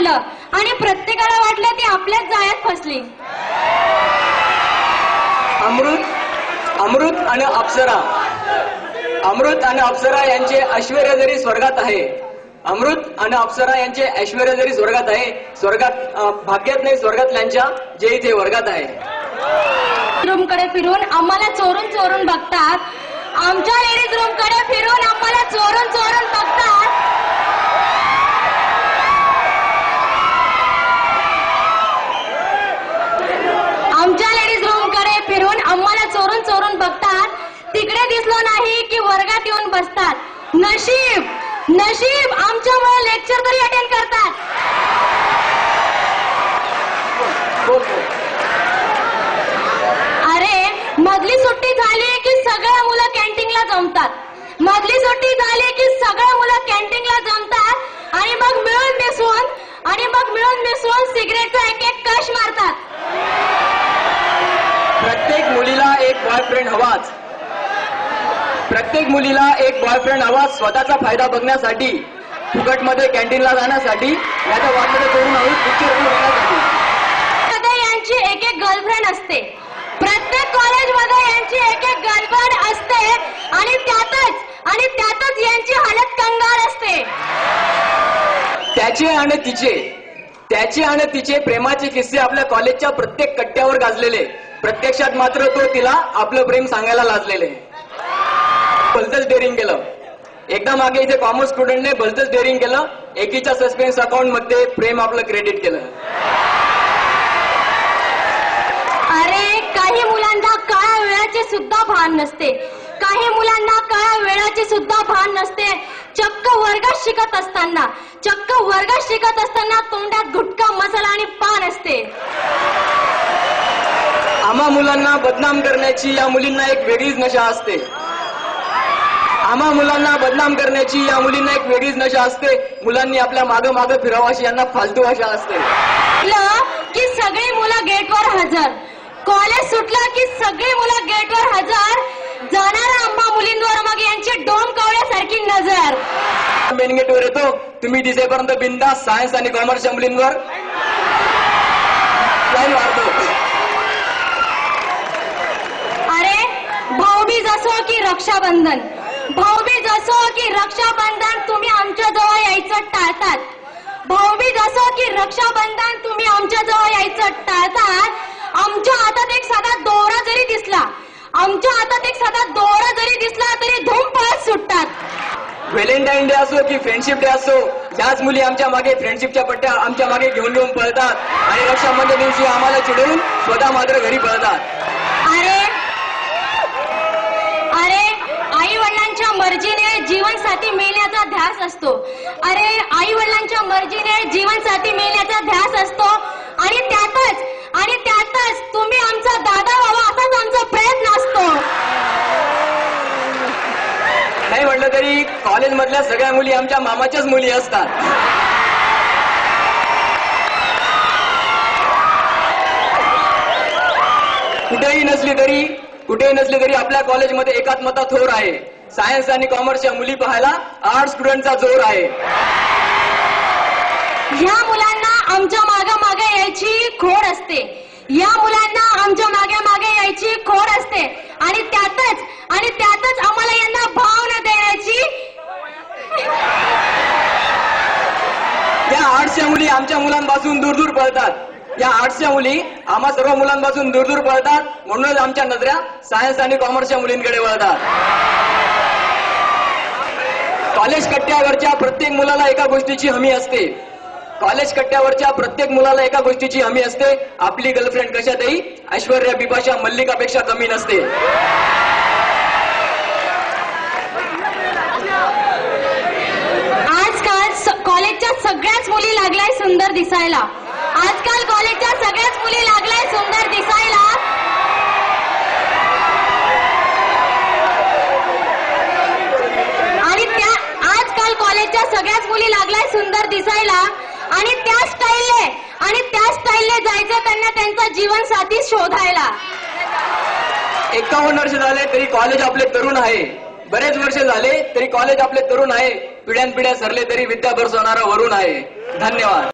झालं आणि प्रत्येकाला वाटलं ती आपल्याच जाळ्यात फसली. अमृत आणि अप्सरा, अमृत आणि अप्सरा यांचे ऐश्वर्य जरी स्वर्गात आहे, अमृत आणि अप्सरा यांचे ऐश्वर्य जरी स्वर्गात आहे, स्वर्गात भाग्यात नाही स्वर्गातल्यांच्या जे इथे वर्गात आहे. रूम कडे फिरून आम्हाला चोरून चोरून बघतात, आमच्या लेडीज रूम कडे फिरून आम्हाला चोरून चोरून बघतात. आमच्या लेडीज रूम कडे फिरून आम्हाला चोरून चोरून बघतात. तिकडे दिसलो नाही की वर्गात येऊन बसतात. नशीब नशीब आमच्यामुळे लेक्चर तरी अटेंड करतात. अरे मधली सुट्टी झाली की सगळ्या मुलं कॅन्टीनला जमतात. मधली सुट्टी झाली की सगळ्या मुलं कॅन्टीनला जमतात आणि मग मिळून मिसळून सिगरेटचा एक एक कश मारतात. प्रत्येक मुलीला एक बॉयफ्रेंड हवाच, प्रत्येक मुलीला एक बॉयफ्रेंड हवा, स्वतःचा फायदा बघण्यासाठी, फुकटमध्ये कॅन्टीनला जाण्यासाठी, याचा वाटलं करून हवी पिक्चर बघण्यासाठी. यांची एक एक गर्लफ्रेंड असते, प्रत्येक कॉलेजमध्ये यांची एक एक गर्लफ्रेंड असते आणि त्यातच यांची हालत कंगाल असते. त्याचे आणि तिचे प्रेमाचे किस्से आपल्या कॉलेजच्या प्रत्येक कट्ट्यावर गाजलेले, प्रत्यक्षात मात्र तो तिला आपलं प्रेम सांगायला लाजलेले. भलतंच डेअरिंग केलं. एकदा मागे इथे कॉमर्स स्टुडंटने भलतंच डेअरिंग केलं, एकीच्या सस्पेन्स अकाउंट मध्ये प्रेम आपलं क्रेडिट केलं. अरे काही मुलांना काळ्या वेळाचे सुद्धा भान नसते, काही मुलांना काळ्या वेळाचे सुद्धा भान नसते. चक्क वर्गात शिकत असताना तोंडात गुटखा, मसाला आणि पान असते. आम्हा मुलांना बदनाम करण्याची या मुलींना एक वेगळीच नशा असते. आम्हा मुलांना बदनाम करण्याची या मुलींना एक वेगळीच नशा असते. मुलांनी आपल्या मागं फिरावं अशी यांना फालतू आशा असते. की सगळी मुलं गेटवर हजर, कॉलेज सुटलं की सगळी मुलं गेटवर हजर, जाणाऱ्या आम्हा मुलींवर मग यांची डोम कावळ्यासारखी नजर. मेन गेटवर येतो, तुम्ही दिसेपर्यंत बिंदास सायन्स आणि कॉमर्सच्या मुलींवर लाईन मारतो. अरे भाऊबीज असो की रक्षाबंधन, भाऊबीज असो की रक्षाबंधन, तुम्ही आमच्या जवळ यायचं टाळतात. भाऊबीज असो की रक्षाबंधन, तुम्ही आमच्या जवळ यायचं टाळतात. आमच्या हातात एक साधा दोरा जरी दिसला तरी धूम पळत सुटतात. व्हॅलेंटाईन डे असो की फ्रेंडशिप डे असो, याच मुली आमच्या मागे फ्रेंडशिपच्या पट्ट्या आमच्या मागे घेऊन पळतात आणि रक्षाबंधन दिवशी आम्हाला चिडवून स्वतः मात्र घरी पळतात. अरे आई वडिलांच्या मर्जीने जीवनसाथी मिळण्याचा ध्यास असतो. अरे आई वडिलांच्या मर्जीने जीवनसाथी मिळण्याचा ध्यास असतो आणि त्यातच तुम्ही आमचा दादा व्हावा असाच आमचा प्रयत्न असतो. नाही म्हटलं तरी कॉलेजमधल्या सगळ्या मुली आमच्या मामाच्याच मुली असतात. कुठेही नसली तरी आपल्या कॉलेजमध्ये एकात्मता थोर आहे. सायन्स आणि कॉमर्सच्या मुली पाहायला आर्ट स्टुडंटचा जोर आहे. ह्या मुलांना आमच्या मागे यायची खोड असते, या मुलांना आमच्या मागे यायची खोड असते आणि त्यातच आम्हाला यांना भाव न देण्याची. या आर्ट्सच्या मुली आमच्या मुलांपासून दूर पळतात. या आर्ट्सच्या मुली आम्हा सर्व मुलांपासून दूर पळतात, म्हणूनच आमच्या नजऱ्या सायन्स आणि कॉमर्सच्या मुलींकडे वळतात. कॉलेज कट्ट्यावरच्या प्रत्येक मुलाला एका गोष्टीची हमी असते. कॉलेज कट्ट्यावरच्या प्रत्येक मुलाला एका गोष्टीची हमी असते, आपली गर्लफ्रेंड कशातही ऐश्वर्या, बिपाशा, मल्लिकापेक्षा कमी नसते. आजकाल कॉलेजच्या सगळ्याच मुली लागलाय सुंदर दिसायला. आजकाल कॉलेजच्या सगळ्याच मुली लागलाय सुंदर दिसायला. आजकाल कॉलेजच्या सगळ्याच मुली लागलाय सुंदर दिसायला आणि त्या स्टाईलने जायचं त्यांना त्यांचा जीवनसाथी शोधायला. 51 वर्ष झाले तरी कॉलेज आपले तरुण आहे. बरेच वर्ष झाले तरी कॉलेज आपले तरुण आहे. पिढ्यानपिढ्या सरले तरी विद्या बरसवणारा वरून आहे. धन्यवाद.